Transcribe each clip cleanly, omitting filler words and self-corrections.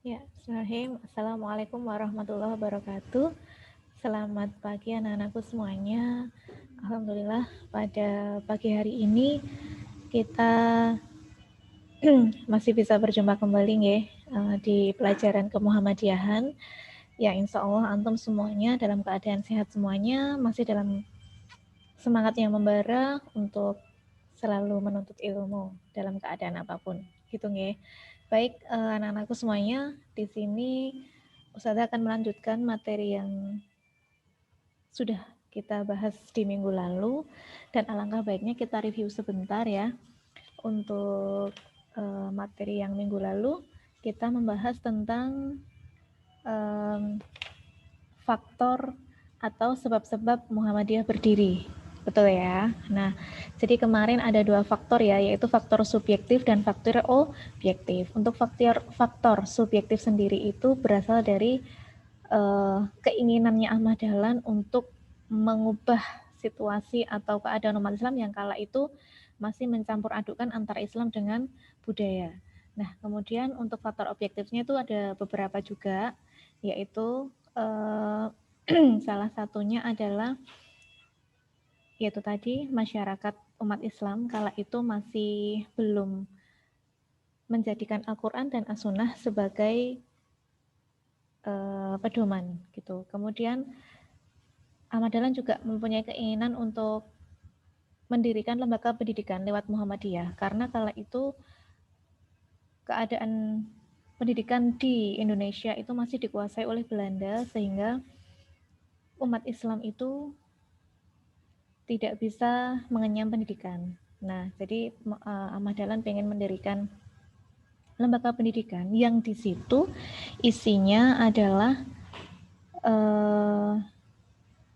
Ya, Bismillahirrahmanirrahim. Assalamualaikum warahmatullahi wabarakatuh. Selamat pagi anak-anakku semuanya. Alhamdulillah pada pagi hari ini kita masih bisa berjumpa kembali nggih di pelajaran kemuhammadiyahan. Ya, insya Allah antum semuanya dalam keadaan sehat semuanya, masih dalam semangat yang membara untuk selalu menuntut ilmu dalam keadaan apapun. Gitu nggih. Baik, anak-anakku semuanya, di sini Ustazah akan melanjutkan materi yang sudah kita bahas di minggu lalu, dan alangkah baiknya kita review sebentar ya. Untuk materi yang minggu lalu, kita membahas tentang faktor atau sebab-sebab Muhammadiyah berdiri. Betul ya? Nah, jadi kemarin ada dua faktor ya, yaitu faktor subjektif dan faktor objektif. Untuk faktor subjektif sendiri itu berasal dari keinginannya Ahmad Dahlan untuk mengubah situasi atau keadaan umat Islam yang kala itu masih mencampur adukan antara Islam dengan budaya. Nah, kemudian untuk faktor objektifnya itu ada beberapa juga, yaitu salah satunya adalah yaitu tadi masyarakat umat Islam kala itu masih belum menjadikan Al-Quran dan As-Sunnah sebagai pedoman gitu. Kemudian Ahmad Dahlan juga mempunyai keinginan untuk mendirikan lembaga pendidikan lewat Muhammadiyah karena kala itu keadaan pendidikan di Indonesia itu masih dikuasai oleh Belanda sehingga umat Islam itu tidak bisa mengenyam pendidikan. Nah, jadi Ahmad Dahlan pengen mendirikan lembaga pendidikan yang di situ isinya adalah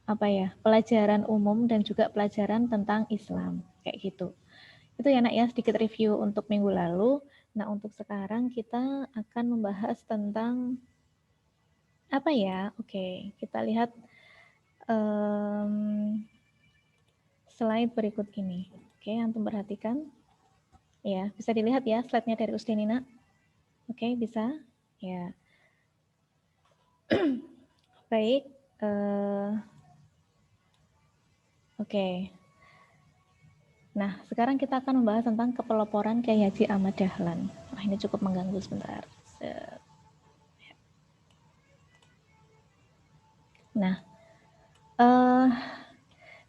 apa ya, pelajaran umum dan juga pelajaran tentang Islam kayak gitu. Itu ya nak ya, sedikit review untuk minggu lalu. Nah, untuk sekarang kita akan membahas tentang apa ya? Oke, kita lihat slide berikut ini. Oke, antum perhatikan. Ya, bisa dilihat ya slide-nya dari Ustinina. Oke, bisa? Ya. Baik. Oke. Nah, sekarang kita akan membahas tentang kepeloporan Kiai Haji Ahmad Dahlan. Wah, ini cukup mengganggu sebentar. Nah,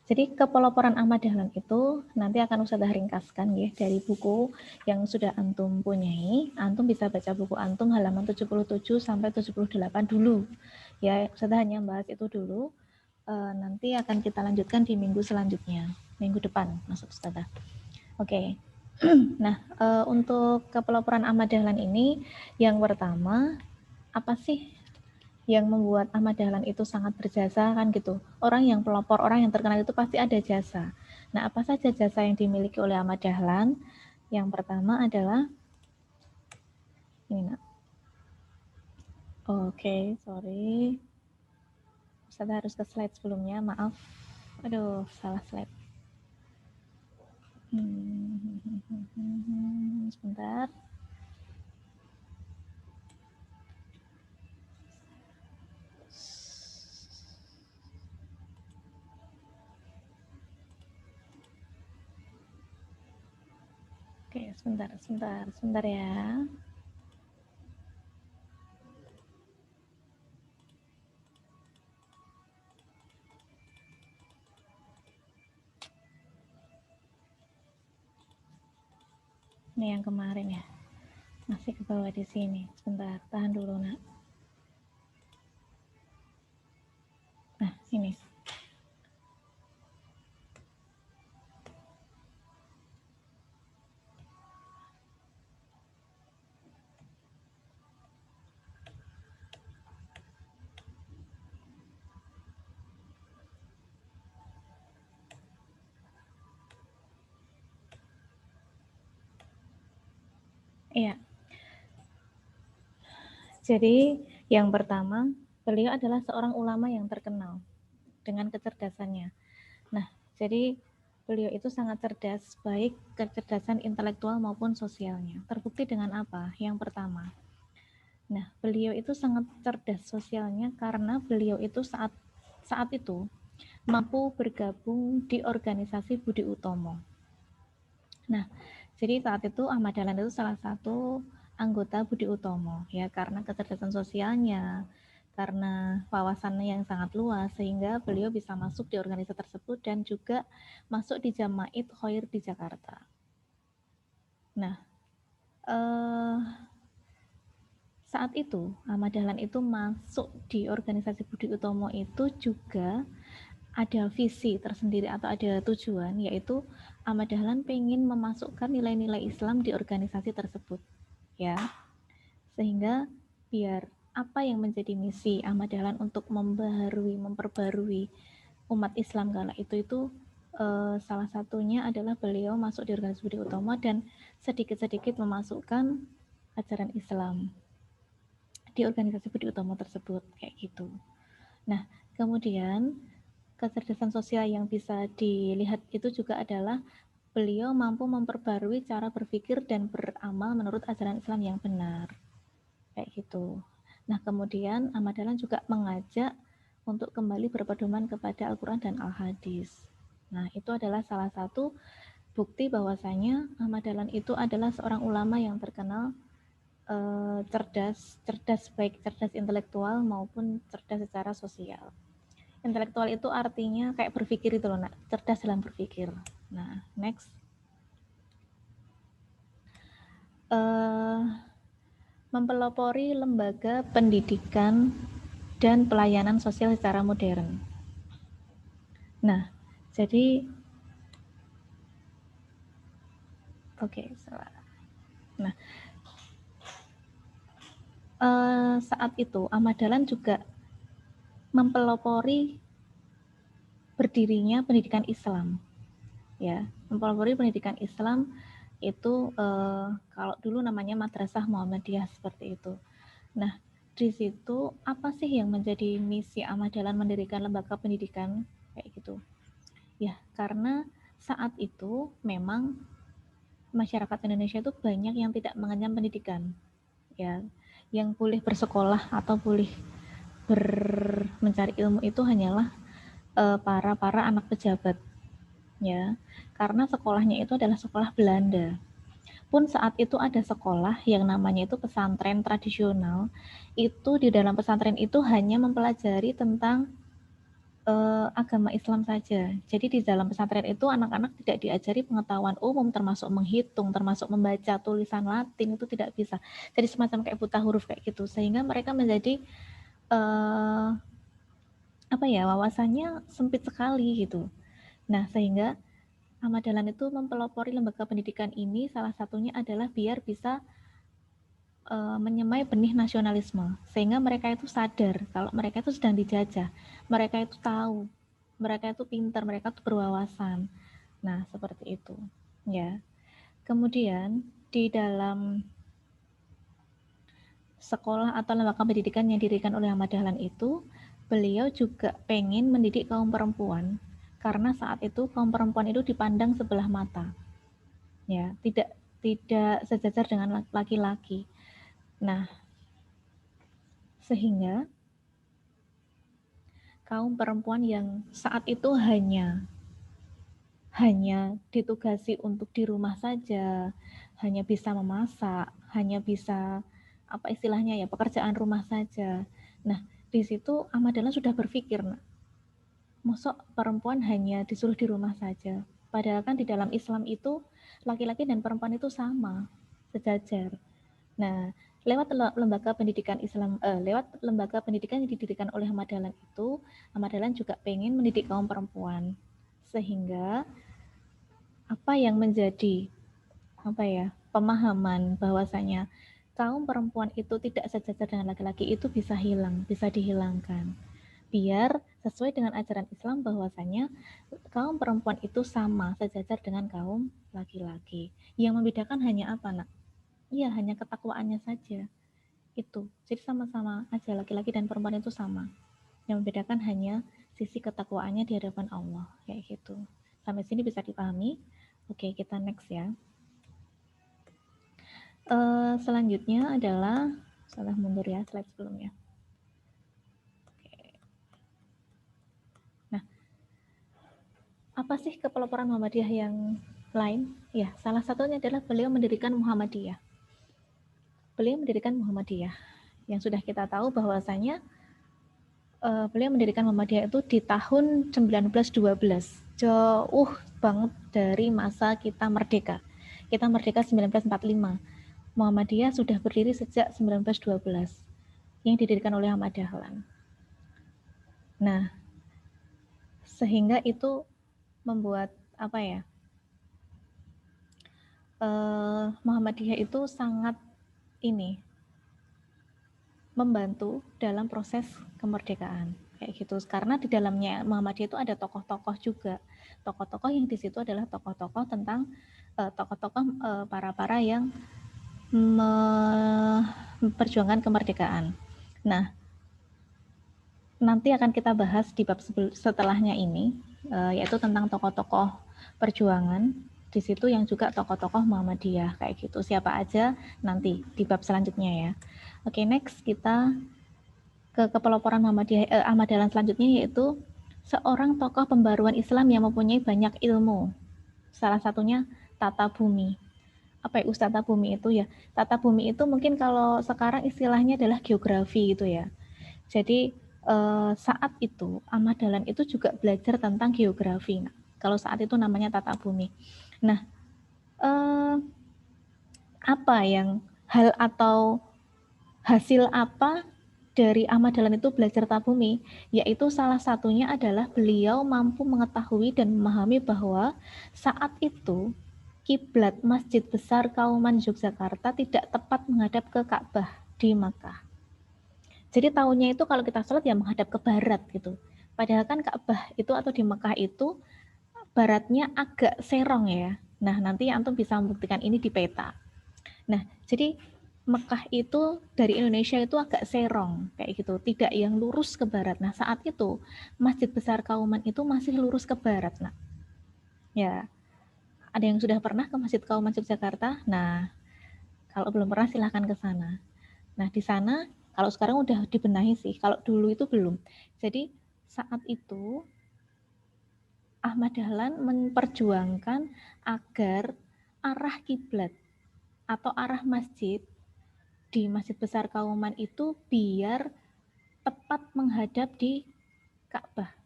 jadi kepeloporan Ahmad Dahlan itu nanti akan Ustazah ringkaskan ya dari buku yang sudah antum punyai. Antum bisa baca buku antum halaman 77 sampai 78 dulu. Ya, Ustazah hanya bahas itu dulu. Nanti akan kita lanjutkan di minggu selanjutnya, minggu depan maksud Ustazah. Oke. Nah, untuk kepeloporan Ahmad Dahlan ini yang pertama, apa sih yang membuat Ahmad Dahlan itu sangat berjasa kan gitu. Orang yang pelopor, orang yang terkenal itu pasti ada jasa. Nah, apa saja jasa yang dimiliki oleh Ahmad Dahlan? Yang pertama adalah ini nak. Oke, sorry. Saya harus ke slide sebelumnya, maaf. Aduh, salah slide. Sebentar. Oke, sebentar ya. Ini yang kemarin ya. Masih ke bawah di sini. Sebentar, tahan dulu nak. Nah, ini. Iya. Jadi yang pertama, beliau adalah seorang ulama yang terkenal dengan kecerdasannya. Nah, jadi beliau itu sangat cerdas, baik kecerdasan intelektual maupun sosialnya. Terbukti dengan apa? Yang pertama. Nah, beliau itu sangat cerdas sosialnya karena beliau itu saat itu mampu bergabung di organisasi Budi Utomo. Nah, jadi saat itu Ahmad Dahlan itu salah satu anggota Budi Utomo ya, karena kecerdasan sosialnya, karena wawasannya yang sangat luas sehingga beliau bisa masuk di organisasi tersebut dan juga masuk di Jama'at Khair di Jakarta. Nah, saat itu Ahmad Dahlan itu masuk di organisasi Budi Utomo itu juga ada visi tersendiri atau ada tujuan, yaitu Ahmad Dahlan pengen memasukkan nilai-nilai Islam di organisasi tersebut ya, sehingga biar apa yang menjadi misi Ahmad Dahlan untuk memperbarui umat Islam kala itu salah satunya adalah beliau masuk di organisasi Budi Utomo dan sedikit-sedikit memasukkan ajaran Islam di organisasi Budi Utomo tersebut kayak gitu. Nah, kemudian kecerdasan sosial yang bisa dilihat itu juga adalah beliau mampu memperbarui cara berpikir dan beramal menurut ajaran Islam yang benar. Kayak gitu. Nah, kemudian Ahmad Dahlan juga mengajak untuk kembali berpedoman kepada Al-Quran dan Al-Hadis. Nah, itu adalah salah satu bukti bahwasanya Ahmad Dahlan itu adalah seorang ulama yang terkenal cerdas baik cerdas intelektual maupun cerdas secara sosial. Intelektual itu artinya kayak berpikir itu loh, nak. Cerdas dalam berpikir. Nah, next. Mempelopori lembaga pendidikan dan pelayanan sosial secara modern. Nah, jadi oke, salah. Nah, saat itu Ahmad Dahlan juga mempelopori berdirinya pendidikan Islam. Ya, mempelopori pendidikan Islam itu kalau dulu namanya Madrasah Muhammadiyah seperti itu. Nah, di situ apa sih yang menjadi misi Ahmad Dahlan mendirikan lembaga pendidikan kayak gitu? Ya, karena saat itu memang masyarakat Indonesia itu banyak yang tidak mengenyam pendidikan. Ya, yang boleh bersekolah atau boleh mencari ilmu itu hanyalah para anak pejabat. Ya, karena sekolahnya itu adalah sekolah Belanda. Pun saat itu ada sekolah yang namanya itu pesantren tradisional. Itu di dalam pesantren itu hanya mempelajari tentang agama Islam saja. Jadi di dalam pesantren itu anak-anak tidak diajari pengetahuan umum termasuk menghitung, termasuk membaca tulisan Latin, itu tidak bisa. Jadi semacam kayak buta huruf kayak gitu. Sehingga mereka menjadi wawasannya sempit sekali gitu. Nah, sehingga Ahmad Dahlan itu mempelopori lembaga pendidikan ini salah satunya adalah biar bisa menyemai benih nasionalisme, sehingga mereka itu sadar kalau mereka itu sedang dijajah, mereka itu tahu, mereka itu pintar, mereka itu berwawasan. Nah, seperti itu ya. Kemudian di dalam sekolah atau lembaga pendidikan yang didirikan oleh Ahmad Dahlan itu, beliau juga pengen mendidik kaum perempuan karena saat itu kaum perempuan itu dipandang sebelah mata, ya, tidak sejajar dengan laki-laki. Nah, sehingga kaum perempuan yang saat itu hanya ditugasi untuk di rumah saja, hanya bisa memasak, hanya bisa apa istilahnya ya, pekerjaan rumah saja. Nah, di situ Ahmad Dahlan sudah berpikir, nah, mosok perempuan hanya disuruh di rumah saja. Padahal kan di dalam Islam itu laki-laki dan perempuan itu sama, sejajar. Nah, lewat lembaga pendidikan Islam, lewat lembaga pendidikan yang didirikan oleh Ahmad Dahlan itu, Ahmad Dahlan juga pengen mendidik kaum perempuan, sehingga apa yang menjadi pemahaman bahwasanya kaum perempuan itu tidak sejajar dengan laki-laki itu bisa hilang, bisa dihilangkan. Biar sesuai dengan ajaran Islam bahwasanya kaum perempuan itu sama sejajar dengan kaum laki-laki. Yang membedakan hanya apa, Nak? Iya, hanya ketakwaannya saja. Itu. Jadi sama-sama aja laki-laki dan perempuan itu sama. Yang membedakan hanya sisi ketakwaannya di hadapan Allah, kayak gitu. Sampai sini bisa dipahami? Oke, kita next ya. Selanjutnya adalah Salah mundur ya slide sebelumnya. Nah, apa sih kepeloporan Muhammadiyah yang lain? Ya, salah satunya adalah beliau mendirikan Muhammadiyah. Beliau mendirikan Muhammadiyah. Yang sudah kita tahu bahwasanya beliau mendirikan Muhammadiyah itu di tahun 1912. Jauh banget dari masa kita merdeka. Kita merdeka 1945. Muhammadiyah sudah berdiri sejak 1912 yang didirikan oleh Ahmad Dahlan. Nah, sehingga itu membuat apa ya? Muhammadiyah itu sangat ini membantu dalam proses kemerdekaan kayak gitu, karena di dalamnya Muhammadiyah itu ada tokoh-tokoh juga, tokoh-tokoh yang di situ adalah tokoh-tokoh tentang para yang memperjuangkan kemerdekaan. Nah, nanti akan kita bahas di bab setelahnya ini, yaitu tentang tokoh-tokoh perjuangan. Di situ yang juga tokoh-tokoh Muhammadiyah kayak gitu. Siapa aja nanti di bab selanjutnya ya. Oke, next kita ke kepeloporan Muhammadiyah Ahmad Dahlan selanjutnya, yaitu seorang tokoh pembaruan Islam yang mempunyai banyak ilmu. Salah satunya tata bumi. Apa ya tata bumi itu ya? Tata bumi itu mungkin kalau sekarang istilahnya adalah geografi gitu ya. Jadi saat itu Ahmad Dahlan itu juga belajar tentang geografi. Nah, kalau saat itu namanya tata bumi. Nah, apa yang hal atau hasil apa dari Ahmad Dahlan itu belajar tata bumi? Yaitu salah satunya adalah beliau mampu mengetahui dan memahami bahwa saat itu kiblat Masjid Besar Kauman Yogyakarta tidak tepat menghadap ke Ka'bah di Makkah. Jadi tahunnya itu kalau kita sholat ya menghadap ke barat gitu. Padahal kan Ka'bah itu atau di Mekah itu baratnya agak serong ya. Nah, nanti antum bisa membuktikan ini di peta. Nah, jadi Mekah itu dari Indonesia itu agak serong kayak gitu, tidak yang lurus ke barat. Nah, saat itu Masjid Besar Kauman itu masih lurus ke barat. Nah, ya, ada yang sudah pernah ke Masjid Kauman Yogyakarta? Nah, kalau belum pernah silahkan ke sana. Nah, di sana kalau sekarang udah dibenahi sih, kalau dulu itu belum. Jadi saat itu Ahmad Dahlan memperjuangkan agar arah kiblat atau arah masjid di Masjid Besar Kauman itu biar tepat menghadap di Ka'bah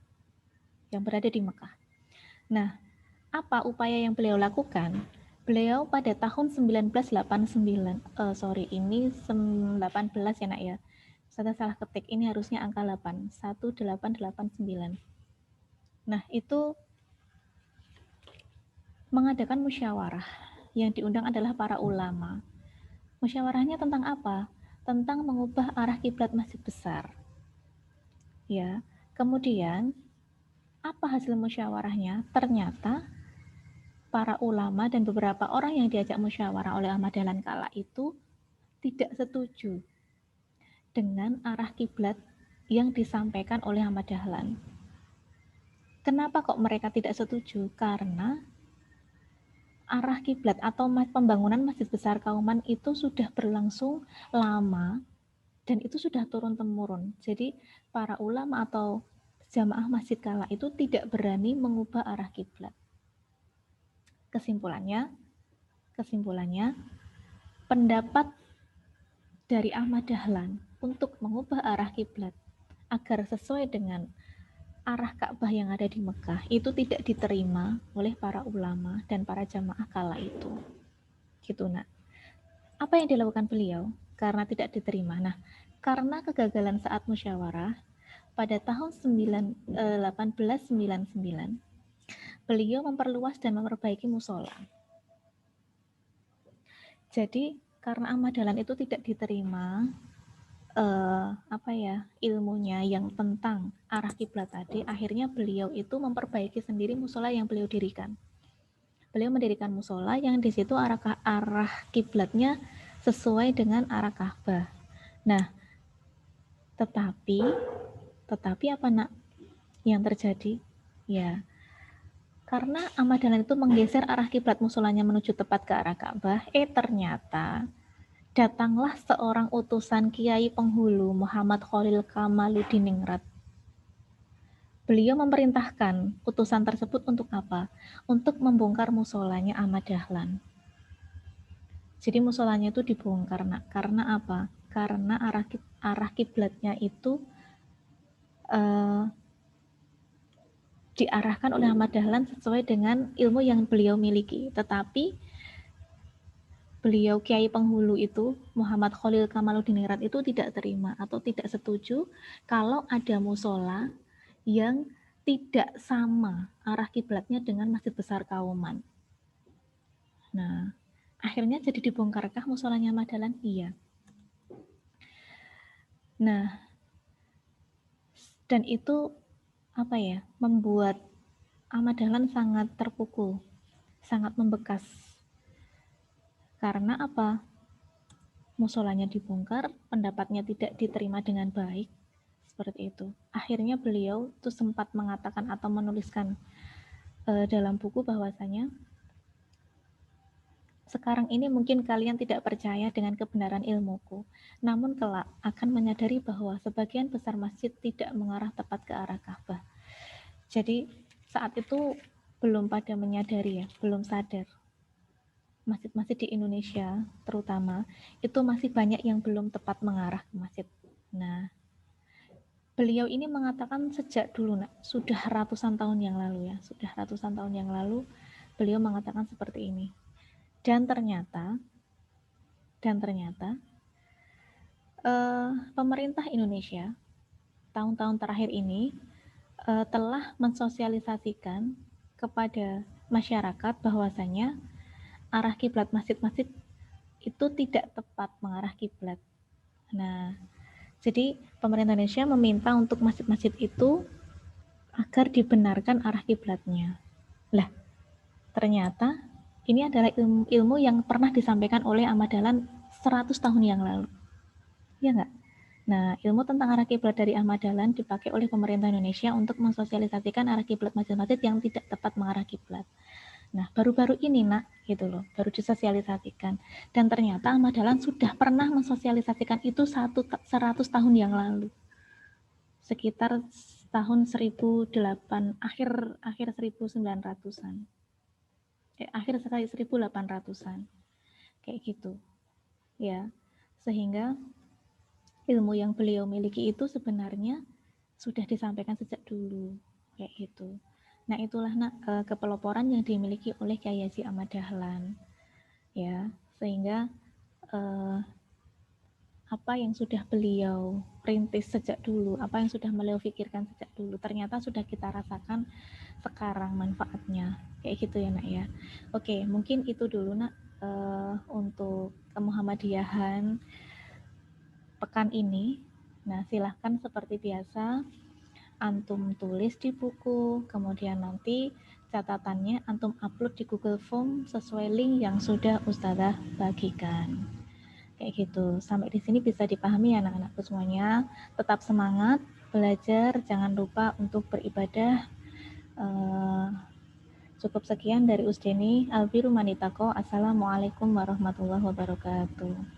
yang berada di Mekah. Nah, apa upaya yang beliau lakukan? Beliau pada tahun 1989, ini 18 ya nak ya. Saya salah ketik, ini harusnya angka 8, 1889. Nah, itu mengadakan musyawarah. Yang diundang adalah para ulama. Musyawarahnya tentang apa? Tentang mengubah arah kiblat Masjid Besar. Ya, kemudian apa hasil musyawarahnya? Ternyata para ulama dan beberapa orang yang diajak musyawarah oleh Ahmad Dahlan kala itu tidak setuju dengan arah kiblat yang disampaikan oleh Ahmad Dahlan. Kenapa kok mereka tidak setuju? Karena arah kiblat atau pembangunan Masjid Besar Kauman itu sudah berlangsung lama dan itu sudah turun-temurun. Jadi para ulama atau jamaah masjid kala itu tidak berani mengubah arah kiblat. Kesimpulannya, pendapat dari Ahmad Dahlan untuk mengubah arah kiblat agar sesuai dengan arah Ka'bah yang ada di Mekah itu tidak diterima oleh para ulama dan para jamaah kala itu. Gitu nak. Apa yang dilakukan beliau karena tidak diterima? Nah, karena kegagalan saat musyawarah pada tahun 1899 beliau memperluas dan memperbaiki musola. Jadi karena Ahmad Dahlan itu tidak diterima ilmunya yang tentang arah kiblat tadi, akhirnya beliau itu memperbaiki sendiri musola yang beliau dirikan. Beliau mendirikan musola yang di situ arah kiblatnya sesuai dengan arah Ka'bah. Nah, tetapi apa nak yang terjadi? Ya, karena Ahmad Dahlan itu menggeser arah kiblat musolanya menuju tepat ke arah Ka'bah, ternyata datanglah seorang utusan Kiai Penghulu Muhammad Khalil Kamaluddiningrat. Beliau memerintahkan utusan tersebut untuk apa? Untuk membongkar musolanya Ahmad Dahlan. Jadi musolanya itu dibongkar, nak. Karena apa? Karena arah kiblatnya itu diarahkan oleh Ahmad Dahlan sesuai dengan ilmu yang beliau miliki. Tetapi beliau Kiai Penghulu itu, Muhammad Khalil Kamaluddiningrat itu tidak terima atau tidak setuju kalau ada musola yang tidak sama arah kiblatnya dengan Masjid Besar Kauman. Nah, akhirnya jadi dibongkarkah musolanya Ahmad Dahlan? Iya. Nah, dan itu apa ya, membuat Ahmad Dahlan sangat terpukul, sangat membekas. Karena apa? Musolanya dibongkar, pendapatnya tidak diterima dengan baik, seperti itu. Akhirnya beliau tuh sempat mengatakan atau menuliskan dalam buku bahwasanya sekarang ini mungkin kalian tidak percaya dengan kebenaran ilmuku, namun kelak akan menyadari bahwa sebagian besar masjid tidak mengarah tepat ke arah Ka'bah. Jadi saat itu belum pada menyadari ya, belum sadar. Masjid-masjid di Indonesia terutama itu masih banyak yang belum tepat mengarah ke masjid. Nah, beliau ini mengatakan sejak dulu, nak, sudah ratusan tahun yang lalu ya, sudah ratusan tahun yang lalu beliau mengatakan seperti ini. Dan ternyata pemerintah Indonesia tahun-tahun terakhir ini telah mensosialisasikan kepada masyarakat bahwasanya arah kiblat masjid-masjid itu tidak tepat mengarah kiblat. Nah, jadi pemerintah Indonesia meminta untuk masjid-masjid itu agar dibenarkan arah kiblatnya. Lah, ternyata ini adalah ilmu yang pernah disampaikan oleh Ahmad Dahlan 100 tahun yang lalu. Ya enggak? Nah, ilmu tentang arah kiblat dari Ahmad Dahlan dipakai oleh pemerintah Indonesia untuk mensosialisasikan arah kiblat masjid-masjid yang tidak tepat mengarah kiblat. Nah, baru-baru ini, nak, gitu loh, baru disosialisasikan. Dan ternyata Ahmad Dahlan sudah pernah mensosialisasikan itu 100 tahun yang lalu. Sekitar tahun 1008, akhir 1900-an. Akhir 1800-an. Kayak gitu. Ya, sehingga ilmu yang beliau miliki itu sebenarnya sudah disampaikan sejak dulu, kayak gitu. Nah, itulah kepeloporan yang dimiliki oleh Kyai Haji Ahmad Dahlan, ya, sehingga apa yang sudah beliau rintis sejak dulu, apa yang sudah beliau pikirkan sejak dulu, ternyata sudah kita rasakan sekarang manfaatnya, kayak gitu ya, nak ya. Oke, mungkin itu dulu, nak, untuk kemuhammadiyahan pekan ini. Nah, silahkan seperti biasa antum tulis di buku, kemudian nanti catatannya antum upload di Google Form sesuai link yang sudah Ustazah bagikan. Kayak gitu. Sampai di sini bisa dipahami ya anak-anakku semuanya. Tetap semangat belajar, jangan lupa untuk beribadah. Cukup sekian dari Usdeni Albiru Manitako. Assalamualaikum warahmatullahi wabarakatuh.